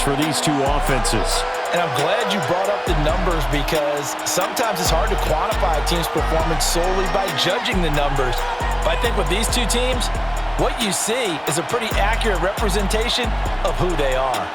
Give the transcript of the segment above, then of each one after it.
for these two offenses. And I'm glad you brought up the numbers because sometimes it's hard to quantify a team's performance solely by judging the numbers. But I think with these two teams, what you see is a pretty accurate representation of who they are.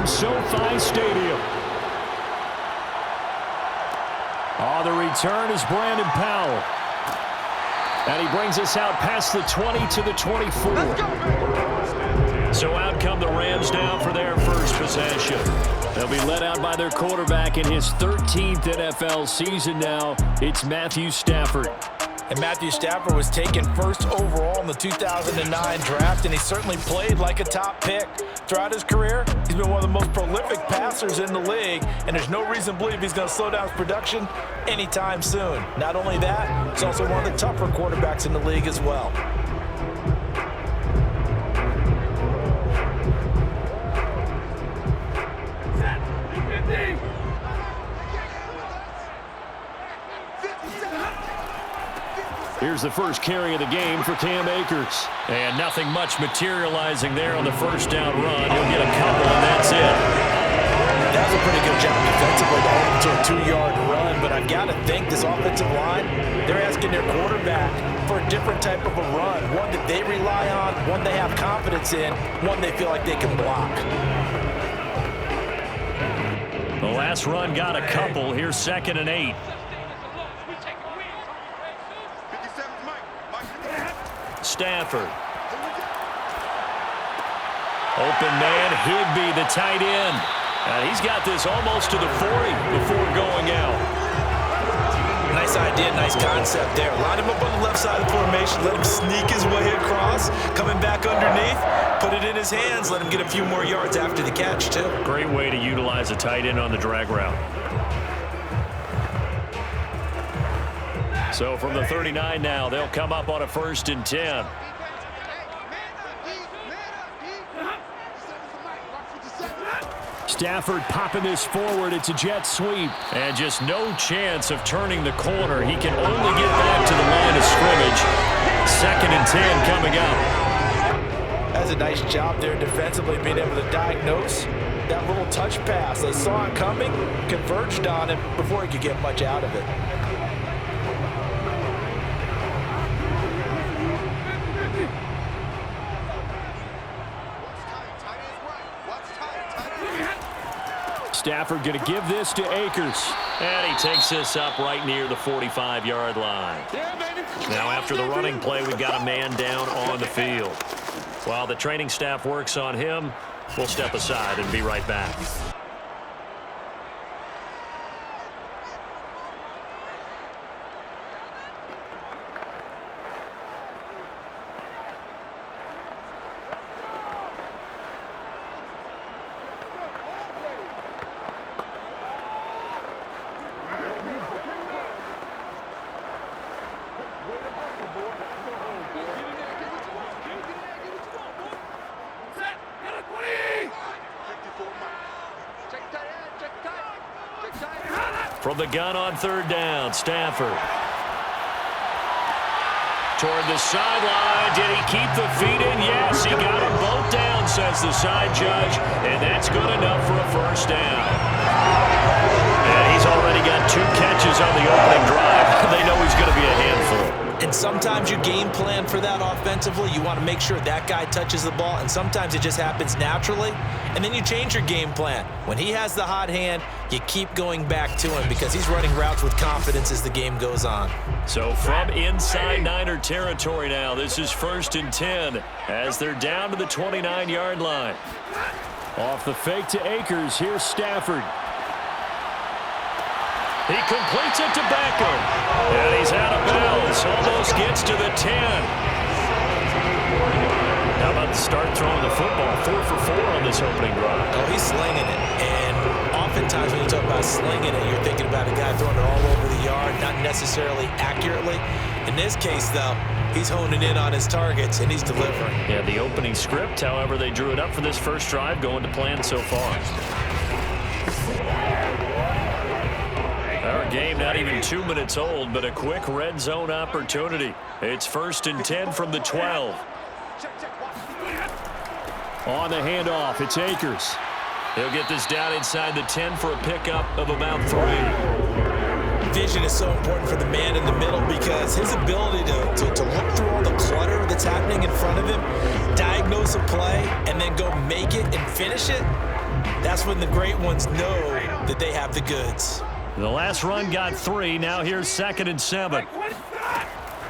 SoFi Stadium. Oh, the return is Brandon Powell. And he brings us out past the 20 to the 24. So out come the Rams down for their first possession. They'll be led out by their quarterback in his 13th NFL season now. It's Matthew Stafford. And Matthew Stafford was taken first overall in the 2009 draft, and he certainly played like a top pick. Throughout his career, he's been one of the most prolific passers in the league, and there's no reason to believe he's going to slow down his production anytime soon. Not only that, he's also one of the tougher quarterbacks in the league as well. Here's the first carry of the game for Cam Akers. And nothing much materializing there on the first down run. He'll get a couple, and that's it. That was a pretty good job defensively to hold him to a 2-yard run, but I've got to think this offensive line, they're asking their quarterback for a different type of a run, one that they rely on, one they have confidence in, one they feel like they can block. The last run got a couple. Here's 2nd and 8. Stafford. Open man, Higbee, the tight end. And he's got this almost to the 40 before going out. Nice idea, nice concept there. Line him up on the left side of the formation, let him sneak his way across, coming back underneath, put it in his hands, let him get a few more yards after the catch, too. Great way to utilize a tight end on the drag route. So from the 39 now, they'll come up on a 1st and 10. Stafford popping this forward. It's a jet sweep. And just no chance of turning the corner. He can only get back to the line of scrimmage. 2nd and 10 coming up. That's a nice job there defensively, being able to diagnose that little touch pass. They saw it coming, converged on him before he could get much out of it. Stafford going to give this to Akers. And he takes this up right near the 45-yard line. Now after the running play, we've got a man down on the field. While the training staff works on him, we'll step aside and be right back. From the gun on 3rd down, Stafford. Toward the sideline. Did he keep the feet in? Yes, he got them both down, says the side judge. And that's good enough for a 1st down. And he's already got 2 catches on the opening drive. They know he's going to be a handful. And sometimes you game plan for that offensively. You want to make sure that guy touches the ball, and sometimes it just happens naturally. And then you change your game plan. When he has the hot hand, you keep going back to him because he's running routes with confidence as the game goes on. So from inside Niner territory now, this is 1st and 10 as they're down to the 29-yard line. Off the fake to Akers, here's Stafford. He completes it to Beckham. And he's out of bounds. Almost gets to the 10. How about the start throwing the football? 4 for 4 on this opening drive. Oh, he's slinging it. And oftentimes when you talk about slinging it, you're thinking about a guy throwing it all over the yard, not necessarily accurately. In this case, though, he's honing in on his targets, and he's delivering. Yeah, the opening script, however, they drew it up for this first drive, going to plan so far. Our game not even 2 minutes old, but a quick red zone opportunity. It's 1st and 10 from the 12. On the handoff, it's Akers. He'll get this down inside the 10 for a pickup of about 3. Vision is so important for the man in the middle because his ability to look through all the clutter that's happening in front of him, diagnose a play, and then go make it and finish it, that's when the great ones know that they have the goods. The last run got 3. Now here's 2nd and 7.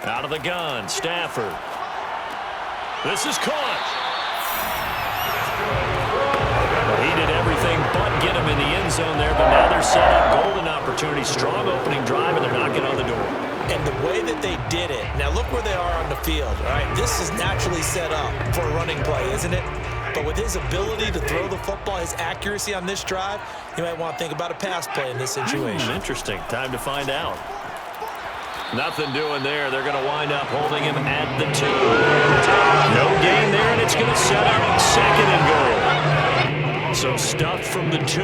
Out of the gun, Stafford. This is caught. He did everything but get him in the end zone there, but now they're set up. Golden opportunity, strong opening drive, and they're knocking on the door. And the way that they did it, now look where they are on the field, all right? This is naturally set up for a running play, isn't it? But with his ability to throw the football, his accuracy on this drive, you might want to think about a pass play in this situation. Interesting. Time to find out. Nothing doing there. They're going to wind up holding him at the 2. No gain there, and it's going to set up 2nd and goal. So stuffed from the 2.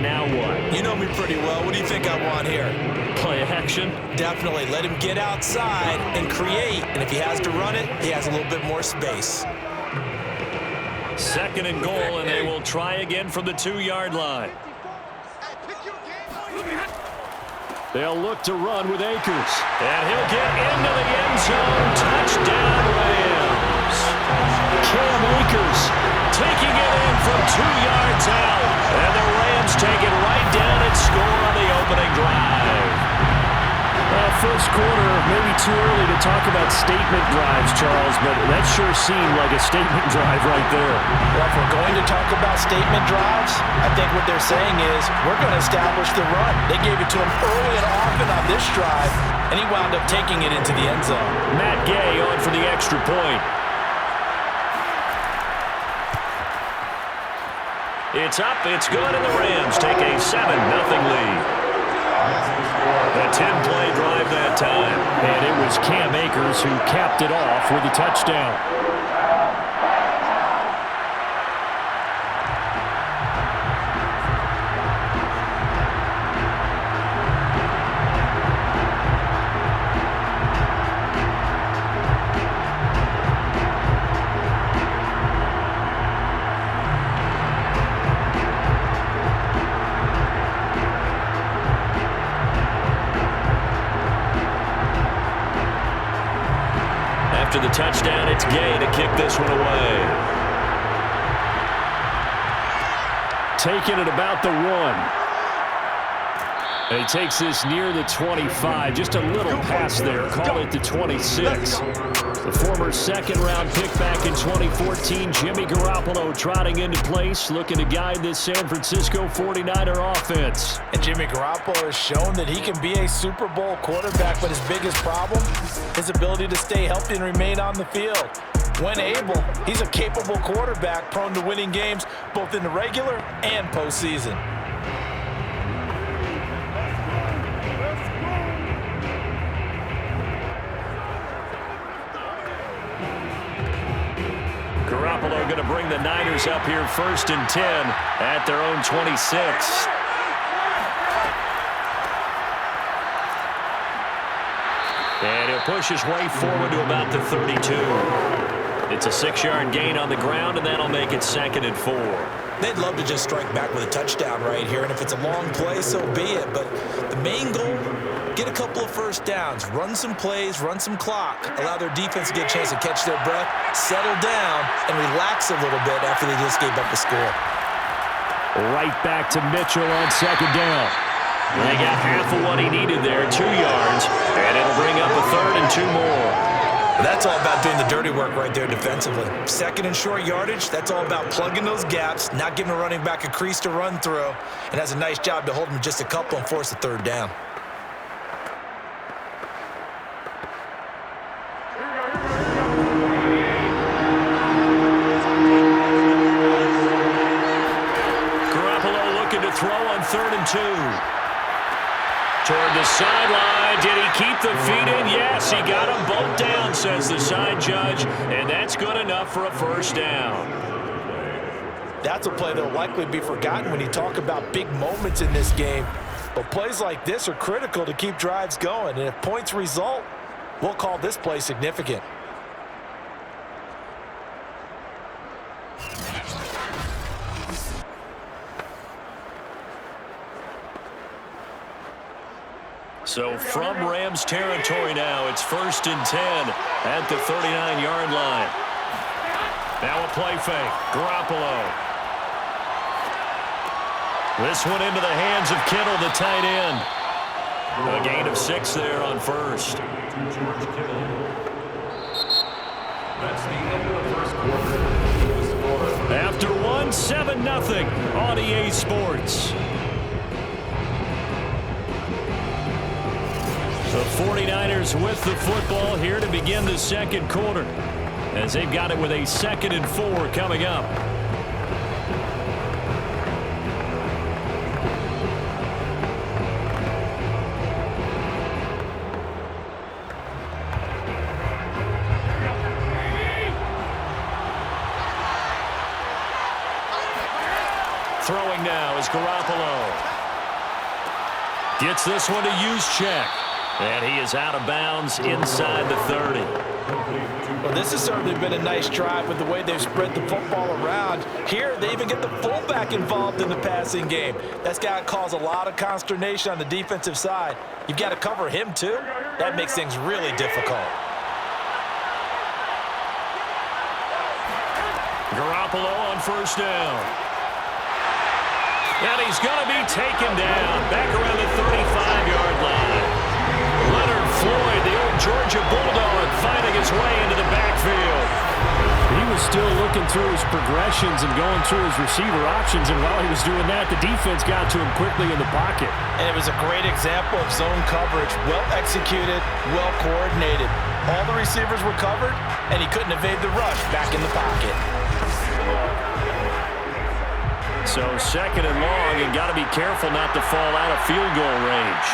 Now what? You know me pretty well. What do you think I want here? Play action? Definitely. Let him get outside and create. And if he has to run it, he has a little bit more space. 2nd and goal, and they will try again from the 2-yard line. They'll look to run with Akers. And he'll get into the end zone. Touchdown, Rams. Cam Akers taking it in from 2 yards out. And the Rams take it right down and score on the opening drive. Well, first quarter, maybe too early to talk about statement drives, Charles, but that sure seemed like a statement drive right there. Well, if we're going to talk about statement drives, I think what they're saying is we're going to establish the run. They gave it to him early and often on this drive, and he wound up taking it into the end zone. Matt Gay on for the extra point. It's up, it's good, and the Rams take a 7-0 lead. A 10-play drive that time. And it was Cam Akers who capped it off with a touchdown. After the touchdown, it's Gay to kick this one away. Taking it about the 1. And he takes this near the 25. Just a little pass there. Call it the 26. The former second-round pick back in 2014, Jimmy Garoppolo trotting into place, looking to guide this San Francisco 49er offense. And Jimmy Garoppolo has shown that he can be a Super Bowl quarterback, but his biggest problem, his ability to stay healthy and remain on the field. When able, he's a capable quarterback, prone to winning games both in the regular and postseason. Garoppolo going to bring the Niners up here 1st and 10 at their own 26. And he'll push his way forward to about the 32. It's a 6-yard gain on the ground, and that'll make it 2nd and 4. They'd love to just strike back with a touchdown right here, and if it's a long play, so be it. But the main goal, get a couple of first downs, run some plays, run some clock, allow their defense to get a chance to catch their breath, settle down, and relax a little bit after they just gave up the score. Right back to Mitchell on second down. They got half of what he needed there, 2 yards, and it'll bring up a 3rd and 2 more. That's all about doing the dirty work right there defensively. 2nd and short yardage, that's all about plugging those gaps, not giving a running back a crease to run through, and has a nice job to hold him just a couple and force a 3rd down. Garoppolo looking to throw on 3rd and 2. Toward the sideline. Did he keep the feet in? Yes, he got them both down, says the side judge, and that's good enough for a 1st down. That's a play that will likely be forgotten when you talk about big moments in this game. But plays like this are critical to keep drives going, and if points result, we'll call this play significant. So from Rams territory now, it's 1st and 10 at the 39-yard line. Now a play fake. Garoppolo. This one into the hands of Kittle, the tight end. A gain of 6 there on 1st. That's the end of the 1st quarter. After 1, 7-0 on EA Sports. The 49ers with the football here to begin the 2nd quarter, as they've got it with a 2nd and 4 coming up. Throwing now is Garoppolo. Gets this one to Juszczyk. And he is out of bounds inside the 30. Well, this has certainly been a nice drive with the way they've spread the football around. Here, they even get the fullback involved in the passing game. That's got to cause a lot of consternation on the defensive side. You've got to cover him, too. That makes things really difficult. Garoppolo on 1st down. And he's going to be taken down back around the 35-yard line. Leonard Floyd, the old Georgia Bulldog, finding his way into the backfield. He was still looking through his progressions and going through his receiver options, and while he was doing that, the defense got to him quickly in the pocket. And it was a great example of zone coverage, well executed, well coordinated. All the receivers were covered, and he couldn't evade the rush back in the pocket. So 2nd and long, and got to be careful not to fall out of field goal range.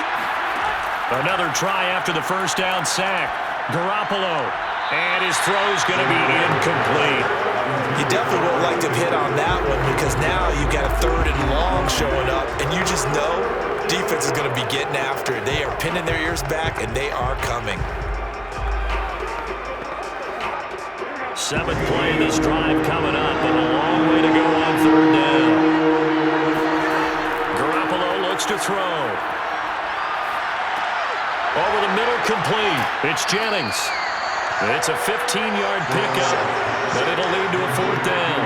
Another try after the 1st down sack. Garoppolo, and his throw's going to be incomplete. You definitely would like to hit on that one because now you've got a 3rd and long showing up, and you just know defense is going to be getting after it. They are pinning their ears back, and they are coming. 7th play of this drive coming up, and a long way to go on 3rd down. Garoppolo looks to throw. Over the middle, complete. It's Jennings. It's a 15-yard pickup, but it'll lead to a 4th down.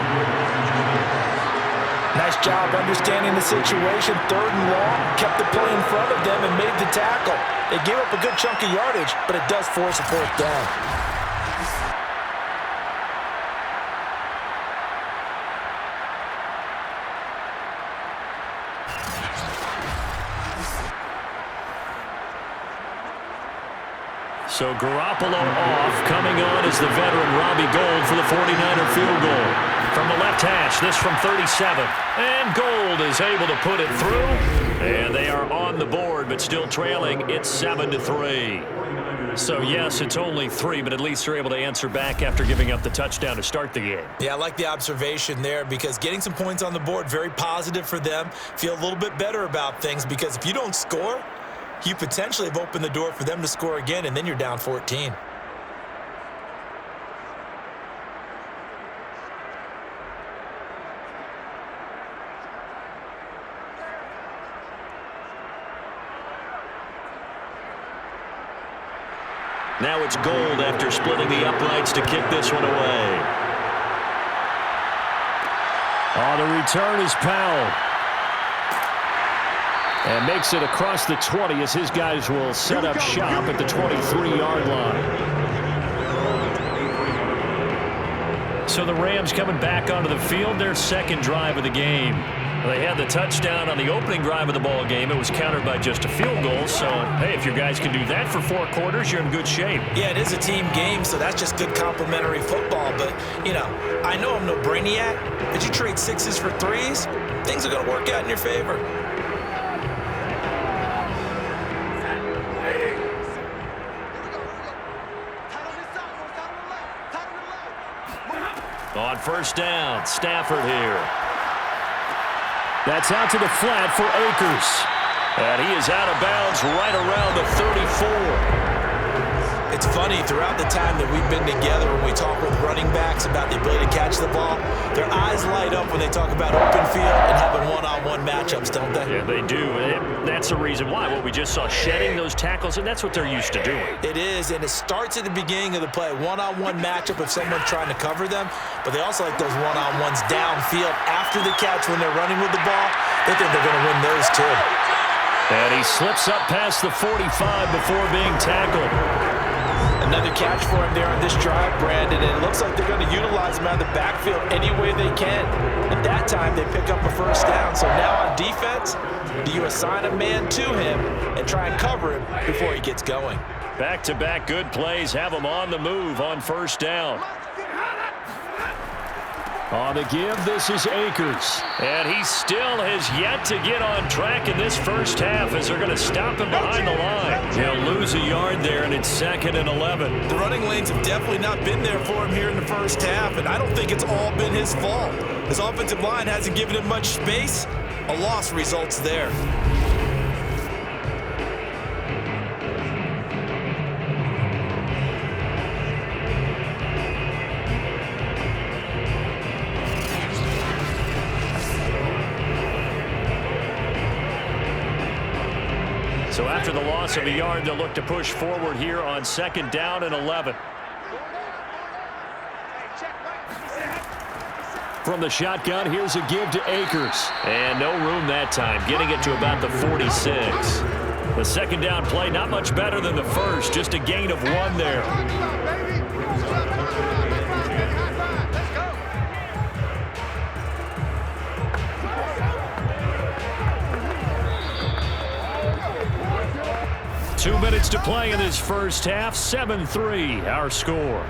Nice job understanding the situation. 3rd and long, kept the play in front of them and made the tackle. They gave up a good chunk of yardage, but it does force a 4th down. So Garoppolo off. Coming on is the veteran Robbie Gould for the 49er field goal. From the left hash, this from 37. And Gould is able to put it through. And they are on the board, but still trailing. It's 7-3. So, yes, it's only 3, but at least they're able to answer back after giving up the touchdown to start the game. Yeah, I like the observation there because getting some points on the board, very positive for them. Feel a little bit better about things because if you don't score, you potentially have opened the door for them to score again, and then you're down 14. Now it's Gold after splitting the uprights to kick this one away. The return is Powell. And makes it across the 20 as his guys will set up shop at the 23-yard line. So the Rams coming back onto the field, their second drive of the game. They had the touchdown on the opening drive of the ball game. It was countered by just a field goal. So, hey, if your guys can do that for 4 quarters, you're in good shape. Yeah, it is a team game, so that's just good complimentary football. But, you know, I know I'm no brainiac, but you trade 6s for 3s, things are going to work out in your favor. On first down, Stafford here. That's out to the flat for Akers. And he is out of bounds right around the 34. It's funny, throughout the time that we've been together, when we talk with running backs about the ability to catch the ball, their eyes light up when they talk about open field and having one-on-one matchups, don't they? Yeah, they do. That's the reason why. What we just saw, shedding those tackles, and that's what they're used to doing. It is, and it starts at the beginning of the play. One-on-one matchup if someone's trying to cover them, but they also like those one-on-ones downfield after the catch when they're running with the ball. They think they're going to win those too. And he slips up past the 45 before being tackled. Another catch for him there on this drive, Brandon, and it looks like they're going to utilize him out of the backfield any way they can. At that time, they pick up a first down. So now on defense, do you assign a man to him and try and cover him before he gets going? Back-to-back good plays have him on the move on first down. On the give, this is Akers. And he still has yet to get on track in this first half as they're going to stop him behind the line. He'll lose a yard there, and it's 2nd and 11. The running lanes have definitely not been there for him here in the first half, and I don't think it's all been his fault. His offensive line hasn't given him much space. A loss results there. So after the loss of a yard, they'll look to push forward here on 2nd down and 11. From the shotgun, here's a give to Akers. And no room that time, getting it to about the 46. The 2nd down play, not much better than the first, just a gain of 1 there. 2 minutes to play in this first half. 7-3, our score.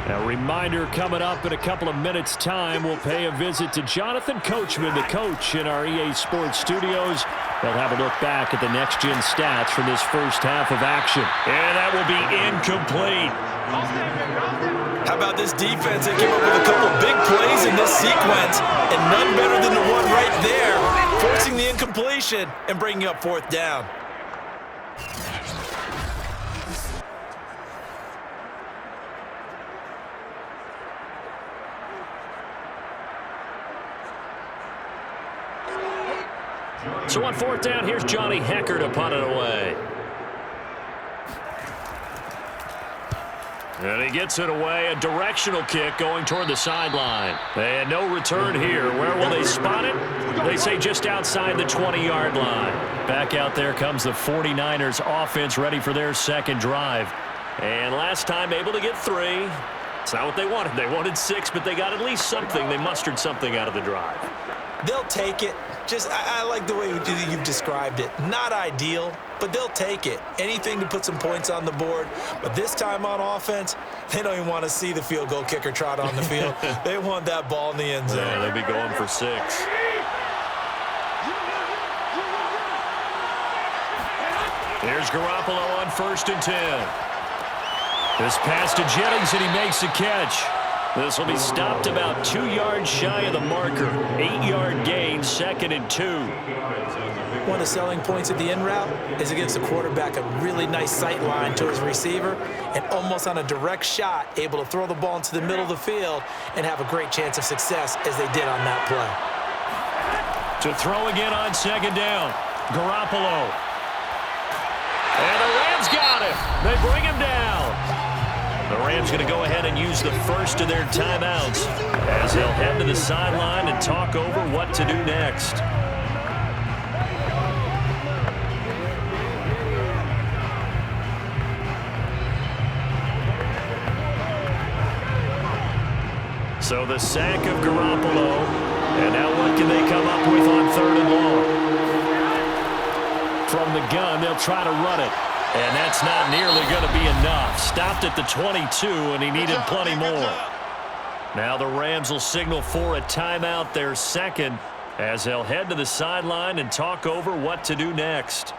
A reminder coming up in a couple of minutes' time. We'll pay a visit to Jonathan Coachman, the coach in our EA Sports studios. They'll have a look back at the next-gen stats from this first half of action. And that will be incomplete. How about this defense? They came up with a couple of big plays in this sequence, and none better than the one right there, forcing the incompletion and bringing up 4th down. So on 4th down, here's Johnny Hecker to punt it away. And he gets it away, a directional kick going toward the sideline. And no return here. Where will they spot it? They say just outside the 20-yard line. Back out there comes the 49ers offense ready for their second drive. And last time able to get 3. It's not what they wanted. They wanted 6, but they got at least something. They mustered something out of the drive. They'll take it. I like the way you've described it. Not ideal, but they'll take it. Anything to put some points on the board. But this time on offense, they don't even want to see the field goal kicker trot on the field. They want that ball in the end zone. Yeah, they'll be going for 6. Here's Garoppolo on 1st and 10. This pass to Jennings, and he makes the catch. This will be stopped about 2 yards shy of the marker. 8-yard gain, 2nd and 2. One of the selling points of the in route is it gives the quarterback a really nice sight line to his receiver and almost on a direct shot able to throw the ball into the middle of the field and have a great chance of success as they did on that play. To throw again on 2nd down. Garoppolo. And the Rams got him. They bring him down. The Rams going to go ahead and use the first of their timeouts as they'll head to the sideline and talk over what to do next. So the sack of Garoppolo, and now what can they come up with on 3rd and long? From the gun, they'll try to run it. And that's not nearly going to be enough. Stopped at the 22, and he needed plenty more. Now the Rams will signal for a timeout, their second, as they'll head to the sideline and talk over what to do next.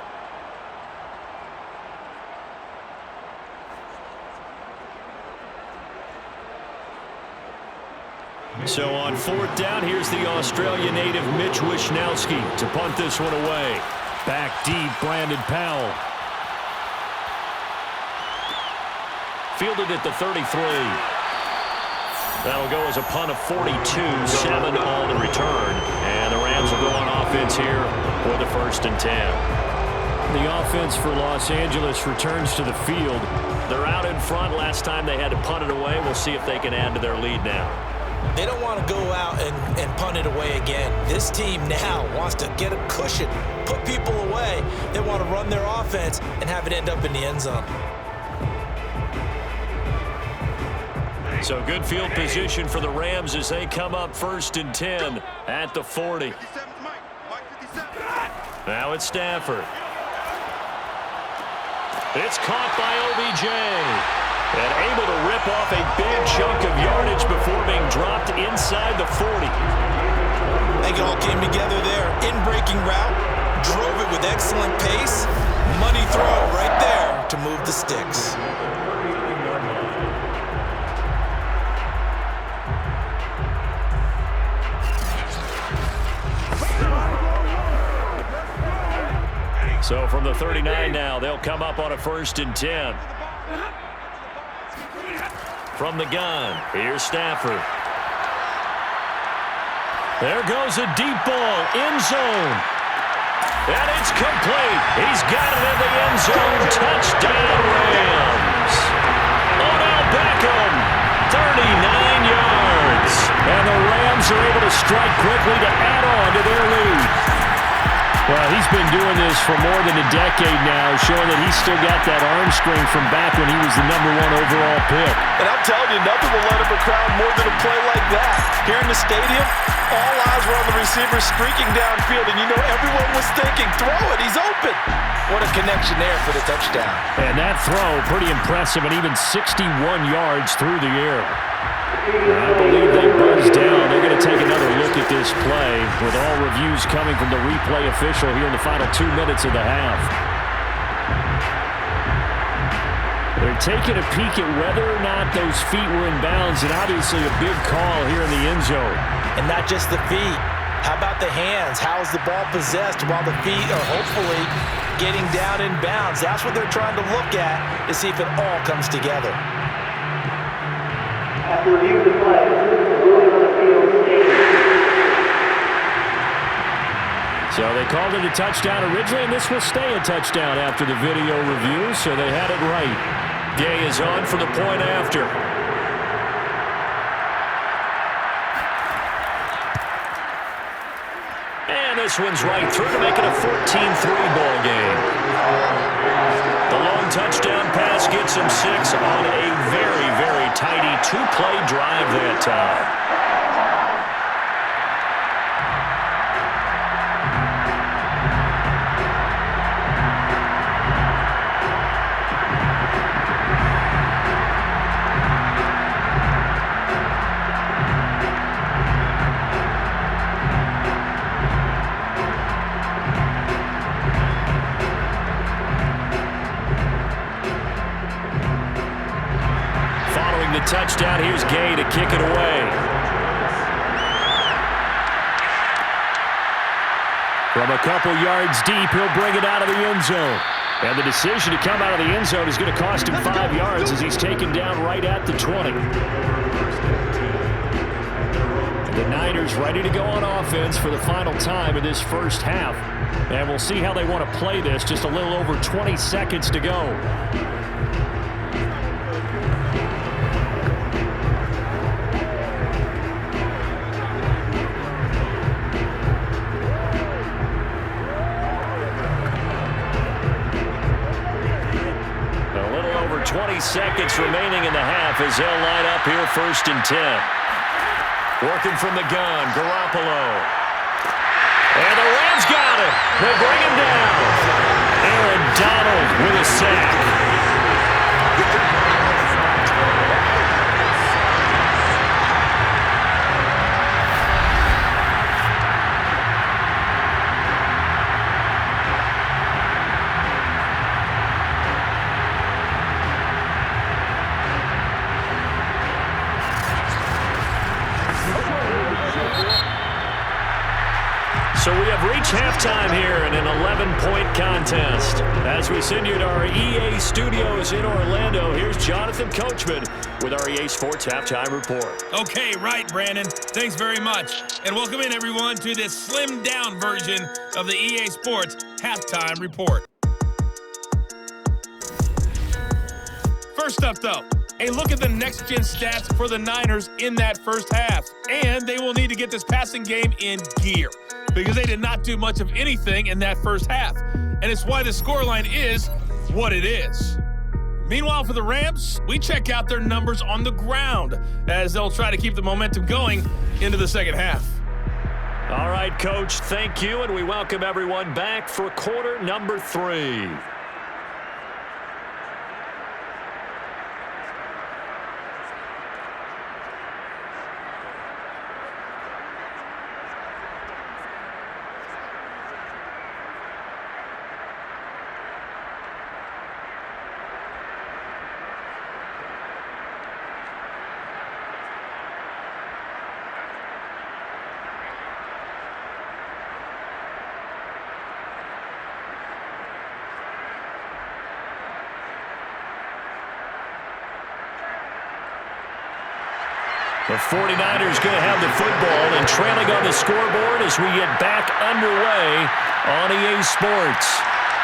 So on 4th down, here's the Australia native Mitch Wishnowsky to punt this one away. Back deep, Brandon Powell. Fielded at the 33. That'll go as a punt of 42, 7 on the return. And the Rams will go on offense here with a 1st and 10. The offense for Los Angeles returns to the field. They're out in front. Last time they had to punt it away. We'll see if they can add to their lead now. They don't want to go out and punt it away again. This team now wants to get a cushion, put people away. They want to run their offense and have it end up in the end zone. So good field position for the Rams as they come up 1st and 10 at the 40. Now it's Stafford. It's caught by OBJ. And able to rip off a big chunk of yardage before being dropped inside the 40. I think it all came together there. In-breaking route, drove it with excellent pace. Money throw right there to move the sticks. So from the 39 now, they'll come up on a 1st and 10. From the gun, here's Stafford. There goes a deep ball, end zone. And it's complete. He's got it in the end zone. Touchdown, Rams. Odell Beckham, 39 yards. And the Rams are able to strike quickly to add on to their lead. Well, he's been doing this for more than a decade now, showing that he's still got that arm strength from back when he was the #1 overall pick. And I'm telling you, nothing will let up a crowd more than a play like that. Here in the stadium, all eyes were on the receiver streaking downfield, and you know everyone was thinking, throw it, he's open. What a connection there for the touchdown. And that throw, pretty impressive, and even 61 yards through the air. I believe they buzzed down. They're going to take another look at this play with all reviews coming from the replay official here in the final 2 minutes of the half. They're taking a peek at whether or not those feet were in bounds, and obviously a big call here in the end zone. And not just the feet. How about the hands? How is the ball possessed while the feet are hopefully getting down in bounds? That's what they're trying to look at to see if it all comes together. After reviewing the play, ruling on the field stated. So they called it a touchdown originally, and this will stay a touchdown after the video review, so they had it right. Gay is on for the point after. And this one's right through to make it a 14-3 ball game. The long touchdown pass gets him 6 on a very, very tidy 2-play drive that time. touchdown. Here's Gay to kick it away. From a couple yards deep, he'll bring it out of the end zone. And the decision to come out of the end zone is going to cost him 5 yards as he's taken down right at the 20. The Niners ready to go on offense for the final time of this first half. And we'll see how they want to play this. Just a little over 20 seconds to go. A little over 20 seconds remaining in the half as they'll line up here 1st and 10. Working from the gun, Garoppolo. And the Rams got it. They'll bring him down. Aaron Donald with a sack. So we have reached halftime here in an 11-point contest. As we send you to our EA studios in Orlando, here's Jonathan Coachman with our EA Sports Halftime Report. Okay, right, Brandon. Thanks very much. And welcome in, everyone, to this slimmed-down version of the EA Sports Halftime Report. First up, though, a look at the next-gen stats for the Niners in that first half. And they will need to get this passing game in gear, because they did not do much of anything in that first half. And it's why the scoreline is what it is. Meanwhile, for the Rams, we check out their numbers on the ground as they'll try to keep the momentum going into the second half. All right, Coach, thank you, and we welcome everyone back for quarter number 3. The 49ers going to have the football and trailing on the scoreboard as we get back underway on EA Sports.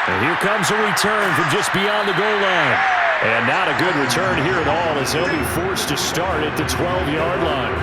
And here comes a return from just beyond the goal line. And not a good return here at all as they'll be forced to start at the 12-yard line.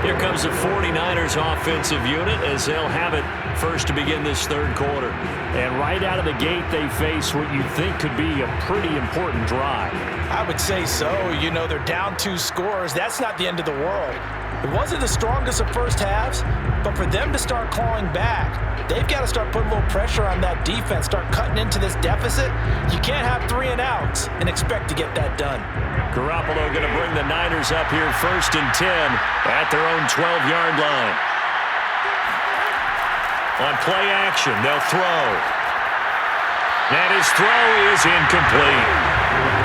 Here comes the 49ers offensive unit as they'll have it first to begin this third quarter. And right out of the gate, they face what you think could be a pretty important drive. I would say so. You know, they're down 2 scores. That's not the end of the world. It wasn't the strongest of first halves, but for them to start clawing back, they've got to start putting a little pressure on that defense, start cutting into this deficit. You can't have 3 and outs and expect to get that done. Garoppolo going to bring the Niners up here 1st and 10 at their own 12-yard line. On play action, they'll throw. And his throw is incomplete.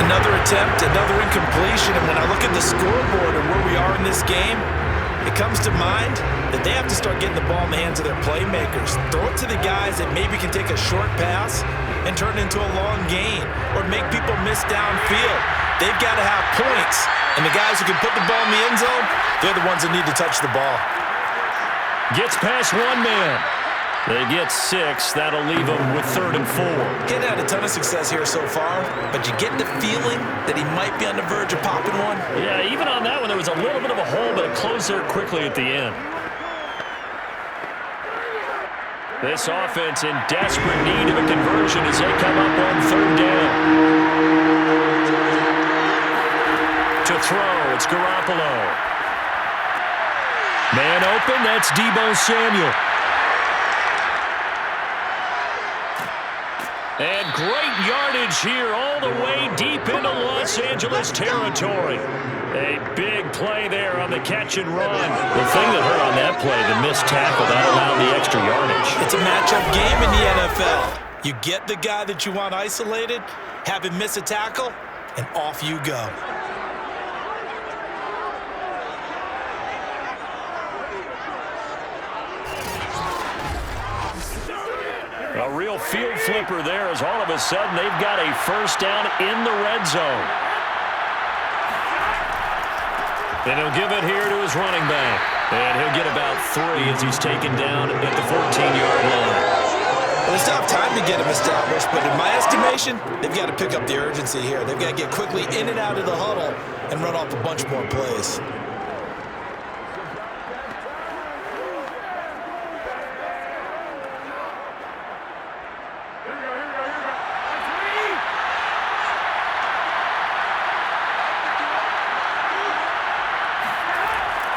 Another attempt, another incompletion, and when I look at the scoreboard and where we are in this game, it comes to mind that they have to start getting the ball in the hands of their playmakers. Throw it to the guys that maybe can take a short pass and turn it into a long gain or make people miss downfield. They've got to have points, and the guys who can put the ball in the end zone, they're the ones that need to touch the ball. Gets past one man. They get 6. That'll leave them with 3rd and 4. He hadn't had a ton of success here so far, but you get the feeling that he might be on the verge of popping one. Yeah, even on that one, there was a little bit of a hole, but it closed there quickly at the end. This offense in desperate need of a conversion as they come up on 3rd down. To throw, it's Garoppolo. Man open, that's Deebo Samuel. And great yardage here all the way deep into Los Angeles territory. A big play there on the catch and run. The thing that hurt on that play, the missed tackle, that allowed the extra yardage. It's a matchup game in the NFL. You get the guy that you want isolated, have him miss a tackle, and off you go. A real field flipper there as all of a sudden they've got a first down in the red zone. And he'll give it here to his running back. And he'll get about 3 as he's taken down at the 14-yard line. Well, they still have time to get him established, but in my estimation, they've got to pick up the urgency here. They've got to get quickly in and out of the huddle and run off a bunch more plays.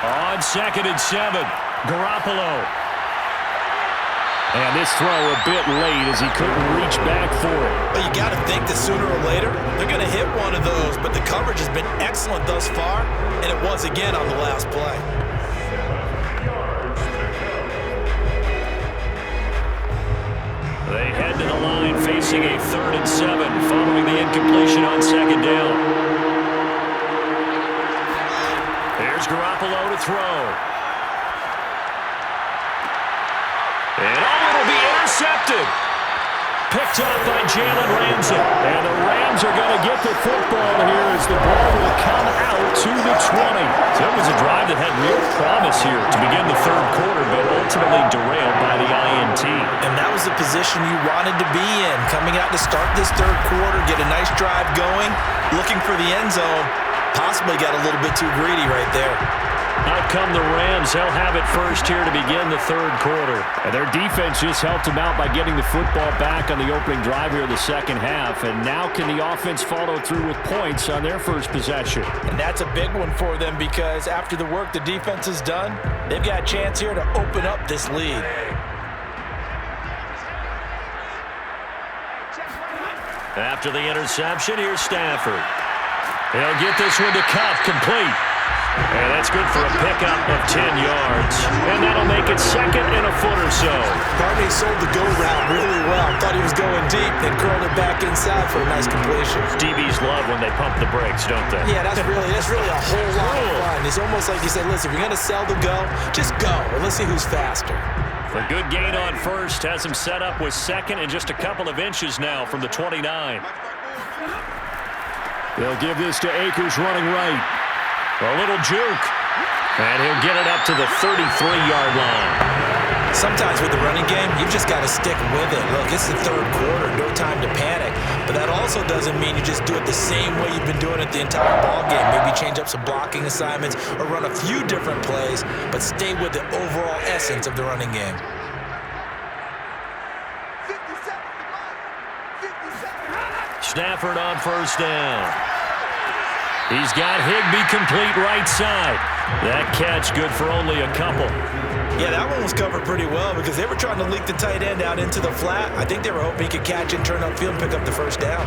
On 2nd and 7, Garoppolo. And this throw a bit late as he couldn't reach back for it. But you got to think that sooner or later, they're going to hit one of those, but the coverage has been excellent thus far, and it was again on the last play. They head to the line facing a 3rd and 7 following the incompletion on 2nd down. Here's Garoppolo to throw. And it'll be intercepted. Picked up by Jalen Ramsey. And the Rams are going to get the football here as the ball will come out to the 20. So it was a drive that had real promise here to begin the 3rd quarter, but ultimately derailed by the INT. And that was the position you wanted to be in. Coming out to start this 3rd quarter, get a nice drive going, looking for the end zone. Possibly got a little bit too greedy right there. Out come the Rams. They'll have it first here to begin the 3rd quarter. And their defense just helped them out by getting the football back on the opening drive here in the 2nd half. And now can the offense follow through with points on their first possession? And that's a big one for them because after the work the defense has done, they've got a chance here to open up this lead. After the interception, here's Stafford. He'll get this one to Cup, complete. And that's good for a pickup of 10 yards. And that'll make it 2nd and a foot or so. Barney sold the go route really well. Thought he was going deep, then curled it back inside for a nice completion. DBs love when they pump the brakes, don't they? Yeah, that's really a whole lot of fun. It's almost like you said, listen, if you're going to sell the go, just go. And let's see who's faster. A good gain on first has him set up with 2nd and just a couple of inches now from the 29. They'll give this to Akers running right. A little juke. And he'll get it up to the 33-yard line. Sometimes with the running game, you've just got to stick with it. Look, it's the 3rd quarter, no time to panic. But that also doesn't mean you just do it the same way you've been doing it the entire ball game. Maybe change up some blocking assignments or run a few different plays, but stay with the overall essence of the running game. Stafford on first down. He's got Higbee complete right side. That catch good for only a couple. Yeah, that one was covered pretty well because they were trying to leak the tight end out into the flat. I think they were hoping he could catch it, turn upfield, and pick up the first down.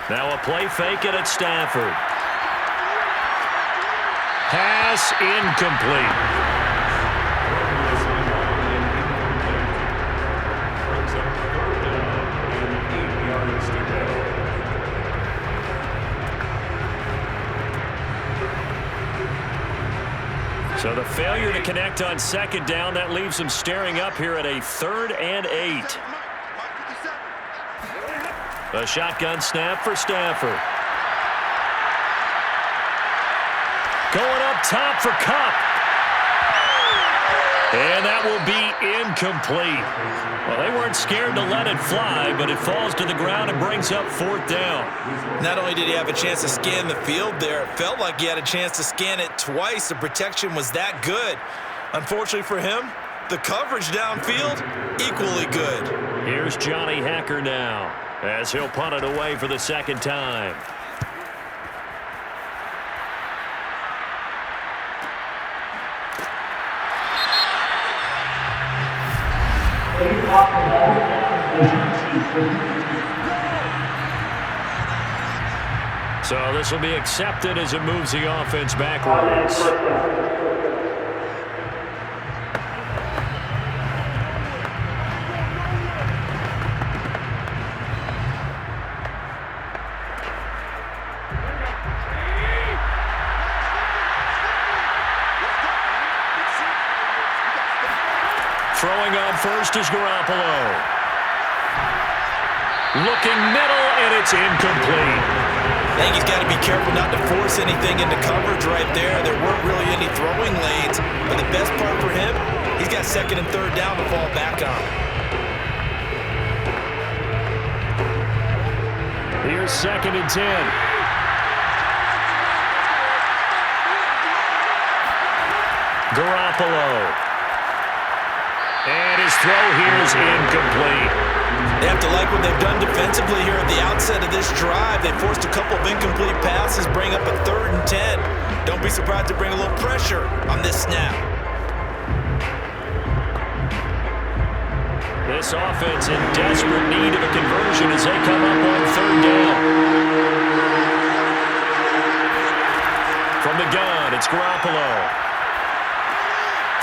Now a play fake it at Stafford. Pass incomplete. So the failure to connect on 2nd down, that leaves them staring up here at a 3rd and 8. A shotgun snap for Stafford. Going up top for Cup. And that will be incomplete. Well, they weren't scared to let it fly, but it falls to the ground and brings up 4th down. Not only did he have a chance to scan the field there, it felt like he had a chance to scan it twice. The protection was that good. Unfortunately for him, the coverage downfield, equally good. Here's Johnny Hacker now, as he'll punt it away for the 2nd time. So this will be accepted as it moves the offense backwards. Throwing on first is Garoppolo. Looking middle, and it's incomplete. I think he's got to be careful not to force anything into coverage right there. There weren't really any throwing lanes, but the best part for him, he's got second and third down to fall back on. Here's 2nd and 10. Garoppolo. And his throw here is incomplete. They have to like what they've done defensively here at the outset of this drive. They forced a couple of incomplete passes, bring up a 3rd and 10. Don't be surprised to bring a little pressure on this snap. This offense in desperate need of a conversion as they come up on 3rd down. From the gun, it's Garoppolo.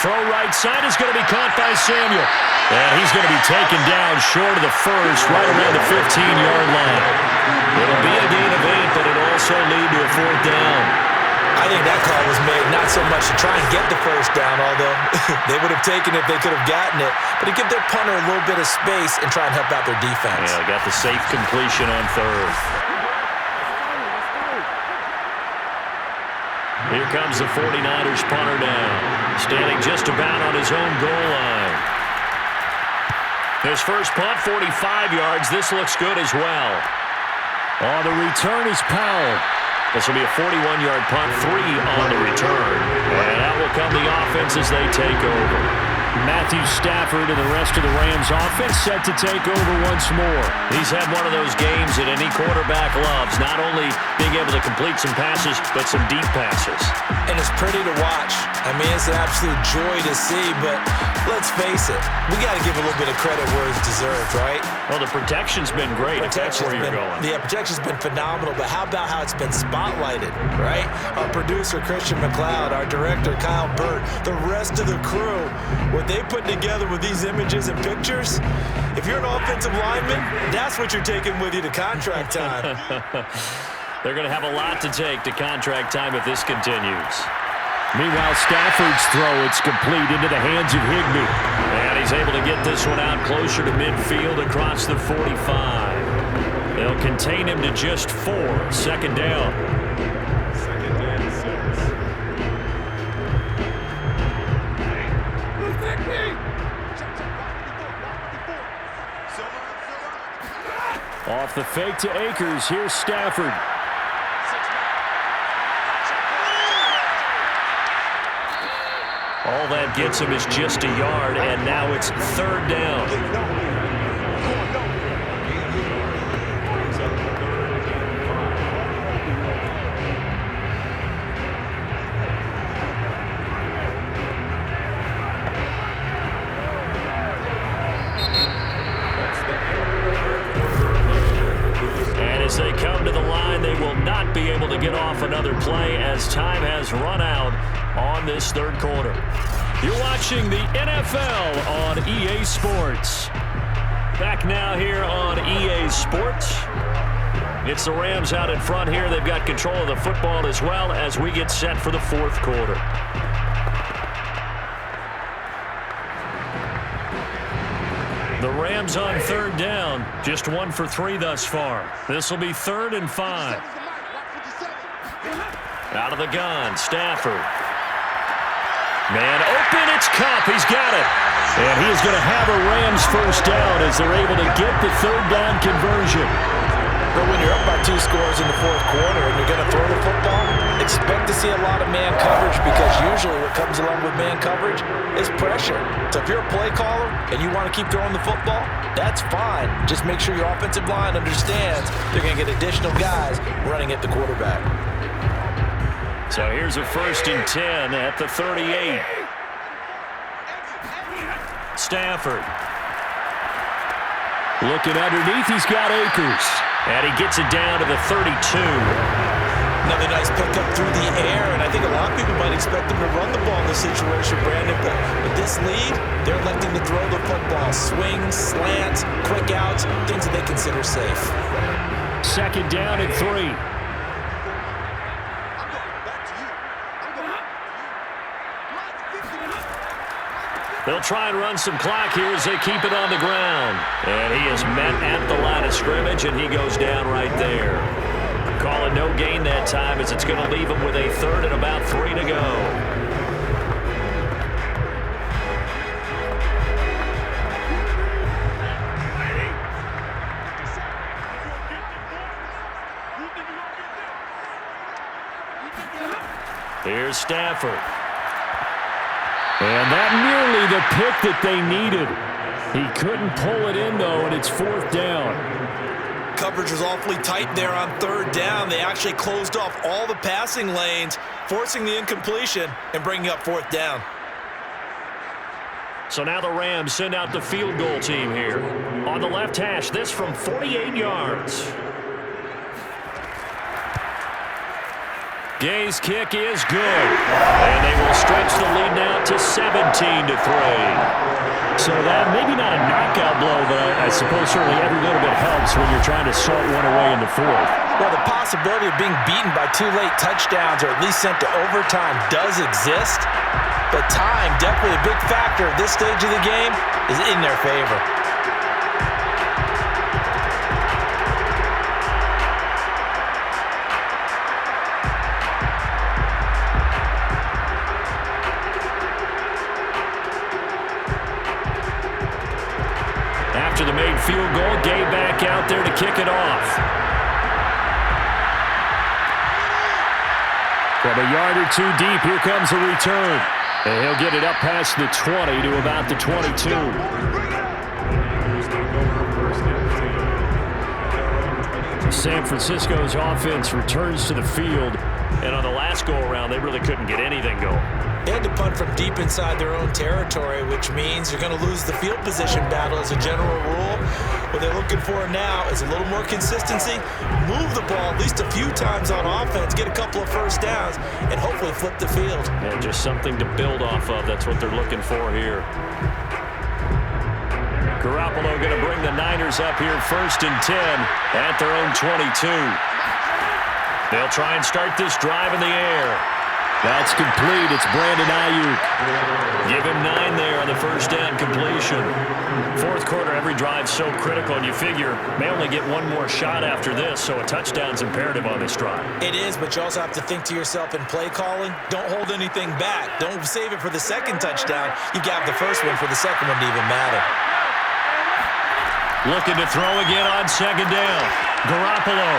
Throw right side is going to be caught by Samuel. And he's going to be taken down short of the first, right around the 15-yard line. It'll be a gain of 8, but it'll also lead to a 4th down. I think that call was made not so much to try and get the first down, although they would have taken it if they could have gotten it, but to give their punter a little bit of space and try and help out their defense. Yeah, got the safe completion on 3rd. Here comes the 49ers punter now, standing just about on his own goal line. His first punt, 45 yards. This looks good as well. Oh, the return is Powell. This will be a 41-yard punt, 3 on the return. And out will come the offense as they take over. Matthew Stafford and the rest of the Rams offense set to take over once more. He's had one of those games that any quarterback loves, not only being able to complete some passes, but some deep passes. And it's pretty to watch. I mean, it's an absolute joy to see, but let's face it, we got to give a little bit of credit where it's deserved, right? Well, the protection's been great, if that's where you're going. Yeah, protection's been phenomenal, but how about how it's been spotlighted, right? Our producer, Christian McLeod, our director, Kyle Burt, the rest of the crew, what they put together with these images and pictures, if you're an offensive lineman, that's what you're taking with you to contract time. They're going to have a lot to take to contract time if this continues. Meanwhile, Stafford's throw, it's complete into the hands of Higbee. And he's able to get this one out closer to midfield across the 45. They'll contain him to just 4. 2nd down. 2nd and 6. Off the fake to Akers. Here's Stafford. All that gets him is just a yard, and now it's 3rd down. And as they come to the line, they will not be able to get off another play as time has run out on this 3rd quarter. You're watching the NFL on EA Sports. Back now here on EA Sports. It's the Rams out in front here. They've got control of the football as well as we get set for the 4th quarter. The Rams on 3rd down. Just 1 for 3 thus far. This will be 3rd and 5. Out of the gun, Stafford. Man open, it's Kupp. He's got it. And he is going to have a Rams first down as they're able to get the 3rd down conversion. But when you're up by 2 scores in the 4th quarter and you're going to throw the football, expect to see a lot of man coverage because usually what comes along with man coverage is pressure. So if you're a play caller and you want to keep throwing the football, that's fine. Just make sure your offensive line understands they're going to get additional guys running at the quarterback. So here's a 1st and 10 at the 38. Stafford. Looking underneath, he's got Akers. And he gets it down to the 32. Another nice pickup through the air, and I think a lot of people might expect them to run the ball in this situation, Brandon, but with this lead, they're electing to throw the football. Swings, slants, quick outs, things that they consider safe. Second down and 3. They'll try and run some clock here as they keep it on the ground. And he is met at the line of scrimmage, and he goes down right there. Calling no gain that time as it's going to leave him with a third and about 3 to go. Here's Stafford. And that nearly the pick that they needed. He couldn't pull it in, though, and it's 4th down. Coverage was awfully tight there on 3rd down. They actually closed off all the passing lanes, forcing the incompletion and bringing up 4th down. So now the Rams send out the field goal team here. On the left hash, this from 48 yards. Gay's kick is good. And they will stretch the lead now to 17-3. So that maybe not a knockout blow, but I suppose certainly every little bit helps when you're trying to salt one away in the 4th. Well, the possibility of being beaten by 2 late touchdowns or at least sent to overtime does exist. But time, definitely a big factor at this stage of the game, is in their favor. After the made field goal, Gay back out there to kick it off. From a yard or 2 deep, here comes a return. And he'll get it up past the 20 to about the 22. San Francisco's offense returns to the field. And on the last go-around, they really couldn't get anything going. They had to punt from deep inside their own territory, which means you're going to lose the field position battle as a general rule. What they're looking for now is a little more consistency, move the ball at least a few times on offense, get a couple of first downs, and hopefully flip the field. Yeah, just something to build off of. That's what they're looking for here. Garoppolo going to bring the Niners up here 1st and 10 at their own 22. They'll try and start this drive in the air. That's complete. It's Brandon Ayuk. Give him 9 there on the first down completion. 4th quarter, every drive's so critical, and you figure may only get one more shot after this, so a touchdown's imperative on this drive. It is, but you also have to think to yourself in play calling, don't hold anything back. Don't save it for the second touchdown. You got the first one for the second one to even matter. Looking to throw again on 2nd down. Garoppolo.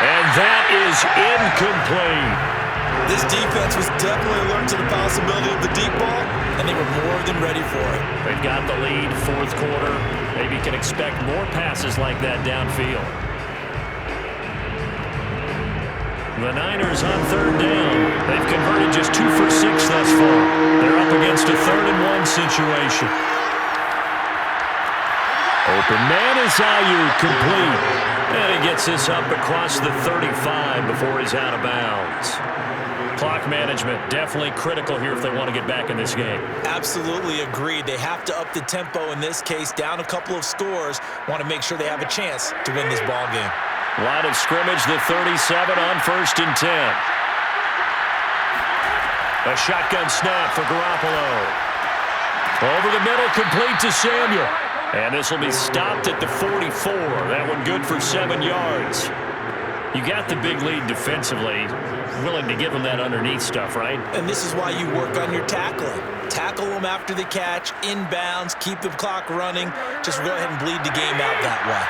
And that is incomplete. This defense was definitely alert to the possibility of the deep ball, and they were more than ready for it. They've got the lead, 4th quarter. Maybe can expect more passes like that downfield. The Niners on 3rd down. They've converted just 2 for 6 thus far. They're up against a 3rd and 1 situation. Open man is Ayuk, complete. And he gets this up across the 35 before he's out of bounds. Clock management definitely critical here if they want to get back in this game. Absolutely agreed. They have to up the tempo in this case, down a couple of scores. Want to make sure they have a chance to win this ball game. Line of scrimmage, the 37 on 1st and 10. A shotgun snap for Garoppolo. Over the middle, complete to Samuel. And this will be stopped at the 44. That one good for 7 yards. You got the big lead defensively. Willing to give them that underneath stuff, right? And this is why you work on your tackling. Tackle them after the catch, inbounds, keep the clock running. Just go ahead and bleed the game out that way.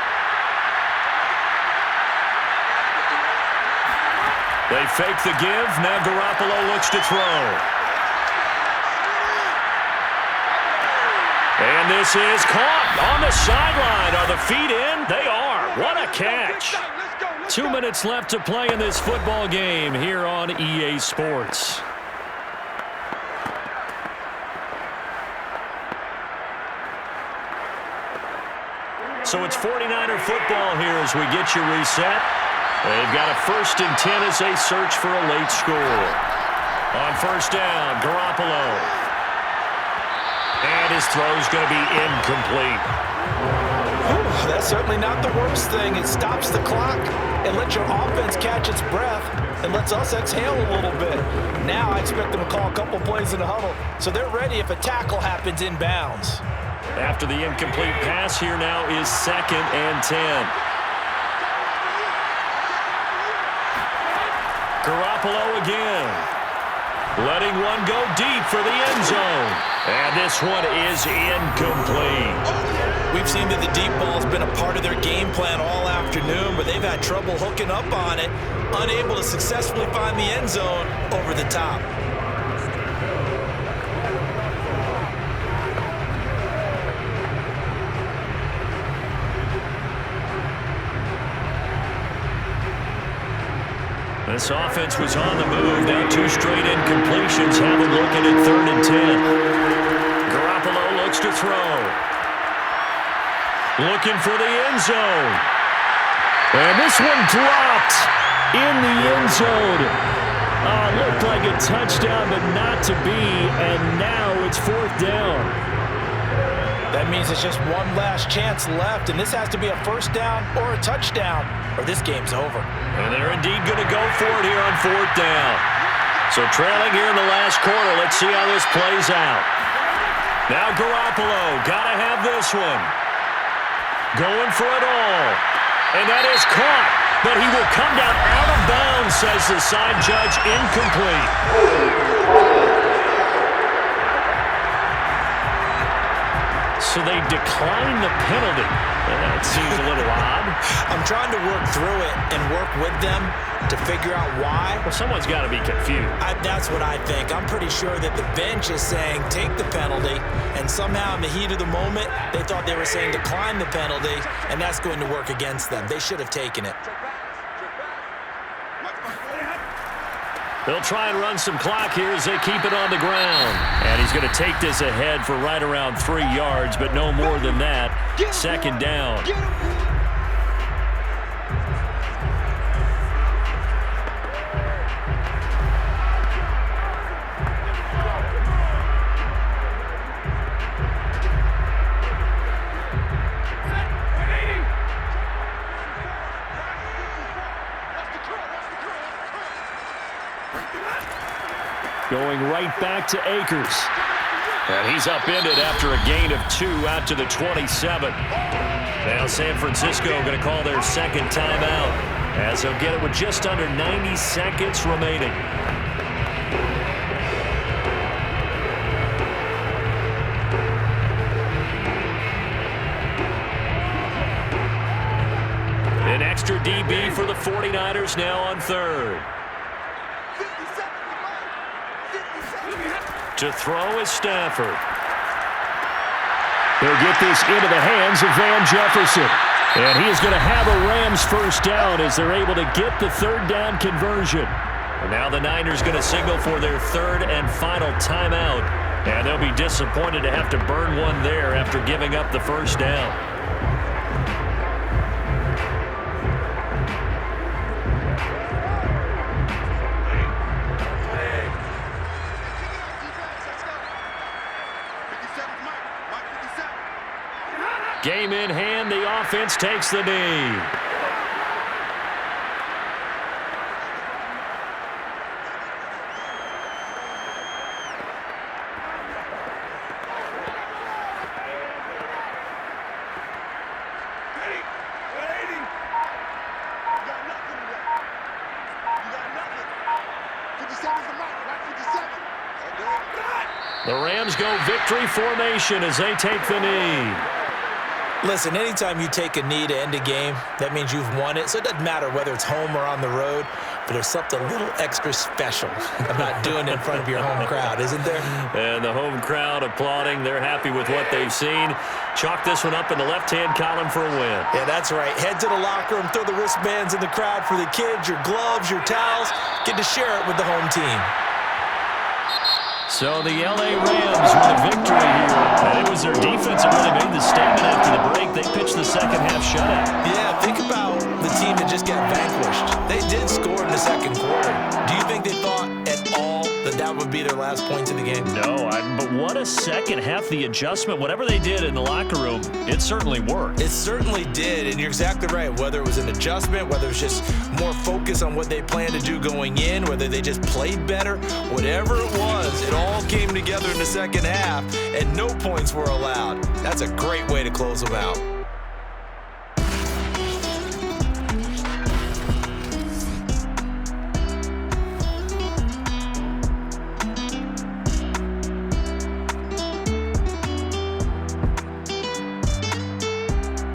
They fake the give. Now Garoppolo looks to throw. And this is caught on the sideline. Are the feet in? They are. What a catch. 2 minutes left to play in this football game here on EA Sports. So it's 49er football here as we get you reset. They've got a 1st and 10 as they search for a late score. On 1st down, Garoppolo. And his throw's going to be incomplete. Whew, that's certainly not the worst thing. It stops the clock and lets your offense catch its breath and lets us exhale a little bit. Now I expect them to call a couple plays in the huddle, so they're ready if a tackle happens inbounds. After the incomplete pass, here now is 2nd and 10. Garoppolo again. Letting one go deep for the end zone. And this one is incomplete. We've seen that the deep ball has been a part of their game plan all afternoon, but they've had trouble hooking up on it, unable to successfully find the end zone over the top. This offense was on the move. Now 2 straight incompletions. Have them looking at 3rd and 10. Garoppolo looks to throw. Looking for the end zone. And this one dropped in the end zone. Looked like a touchdown, but not to be. And now it's 4th down. That means it's just one last chance left, and this has to be a 1st down or a touchdown, or this game's over. And they're indeed going to go for it here on 4th down. So trailing here in the last quarter. Let's see how this plays out. Now Garoppolo, got to have this one. Going for it all. And that is caught. But he will come down out of bounds, says the side judge. Incomplete. So they decline the penalty. That seems a little odd. I'm trying to work through it and work with them to figure out why. Well, someone's got to be confused. That's what I think. I'm pretty sure that the bench is saying take the penalty, and somehow in the heat of the moment, they thought they were saying decline the penalty, and that's going to work against them. They should have taken it. They'll try and run some clock here as they keep it on the ground. And he's going to take this ahead for right around 3 yards, but no more than that. 2nd down. Going right back to Akers. And he's upended after a gain of 2 out to the 27. Now San Francisco going to call their 2nd timeout as they'll get it with just under 90 seconds remaining. An extra DB for the 49ers now on 3rd. To throw is Stafford. They'll get this into the hands of Van Jefferson. And he is going to have a Rams 1st down as they're able to get the 3rd down conversion. And now the Niners going to signal for their 3rd and final timeout. And they'll be disappointed to have to burn one there after giving up the 1st down. Game in hand, the offense takes the knee. The Rams go victory formation as they take the knee. Listen, anytime you take a knee to end a game, that means you've won it. So it doesn't matter whether it's home or on the road, but there's something a little extra special about doing it in front of your home crowd, isn't there? And the home crowd applauding. They're happy with what they've seen. Chalk this one up in the left-hand column for a win. Yeah, that's right. Head to the locker room, throw the wristbands in the crowd for the kids, your gloves, your towels. Get to share it with the home team. So the L.A. Rams with a victory here. And it was their defense that really made the statement after the break. They pitched the second half shutout. Yeah, think about the team that just got vanquished. They did score in the second quarter. Do you think they thought at all that that would be their last points of the game? No, but what a second half. The adjustment, whatever they did in the locker room, it certainly worked. It certainly did, and you're exactly right. Whether it was an adjustment, whether it was just more focus on what they planned to do going in, whether they just played better, whatever it was, it all came together in the second half, and no points were allowed. That's a great way to close them out.